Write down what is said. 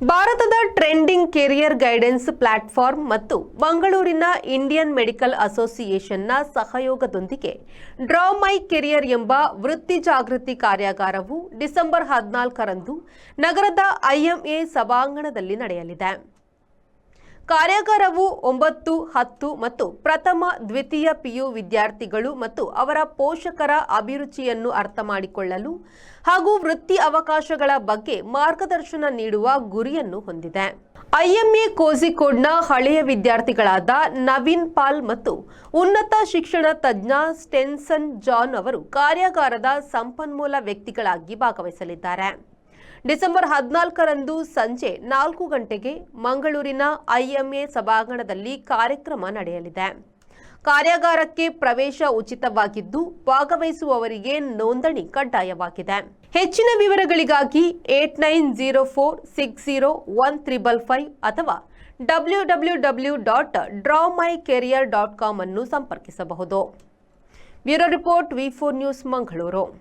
ಭಾರತದ trending career guidance platform ಮತ್ತು ಮಂಗಳೂರಿನ ಇಂಡಿಯನ್ ಮೆಡಿಕಲ್ ಅಸೋಸಿಯೇಷನ್ನ ಸಹಯೋಗದೊಂದಿಗೆ ಡ್ರಾ ಮೈ ಕೆರಿಯರ್ ಎಂಬ ವೃತ್ತಿ ಜಾಗೃತಿ ಕಾರ್ಯಾಗಾರವು ಡಿಸೆಂಬರ್ 14ರಂದು ನಗರದ ಐಎಂಎ ಸಭಾಂಗಣದಲ್ಲಿ ನಡೆಯಲಿದೆ. ಕಾರ್ಯಾಗಾರವು 9, 10 ಮತ್ತು ಪ್ರಥಮ ದ್ವಿತೀಯ ಪಿಯು ವಿದ್ಯಾರ್ಥಿಗಳು ಮತ್ತು ಅವರ ಪೋಷಕರ ಅಭಿರುಚಿಯನ್ನು ಅರ್ಥಮಾಡಿಕೊಳ್ಳಲು ಹಾಗೂ ವೃತ್ತಿ ಅವಕಾಶಗಳ ಬಗ್ಗೆ ಮಾರ್ಗದರ್ಶನ ನೀಡುವ ಗುರಿಯನ್ನು ಹೊಂದಿದೆ. ಐಎಂಎ ಕೋಝಿಕೋಡ್ನ ಹಳೆಯ ವಿದ್ಯಾರ್ಥಿಗಳಾದ ನವೀನ್ ಪಾಲ್ ಮತ್ತು ಉನ್ನತ ಶಿಕ್ಷಣ ತಜ್ಞ ಸ್ಟೆನ್ಸನ್ ಜಾನ್ ಅವರು ಕಾರ್ಯಾಗಾರದ ಸಂಪನ್ಮೂಲ ವ್ಯಕ್ತಿಗಳಾಗಿ ಭಾಗವಹಿಸಲಿದ್ದಾರೆ. ಡಿಸೆಂಬರ್ 14ರಂದು ಸಂಜೆ 4 ಗಂಟೆಗೆ ಮಂಗಳೂರಿನ ಐಎಂಎ ಸಭಾಂಗಣದಲ್ಲಿ ಕಾರ್ಯಕ್ರಮ ನಡೆಯಲಿದೆ. ಕಾರ್ಯಾಗಾರಕ್ಕೆ ಪ್ರವೇಶ ಉಚಿತವಾಗಿದ್ದು ಭಾಗವಹಿಸುವವರಿಗೆ ನೋಂದಣಿ ಕಡ್ಡಾಯವಾಗಿದೆ. ಹೆಚ್ಚಿನ ವಿವರಗಳಿಗಾಗಿ 8904601555 ಅಥವಾ www.drawmycareer.com ಅನ್ನು ಸಂಪರ್ಕಿಸಬಹುದು. Bureau report V4 news Mangaluru.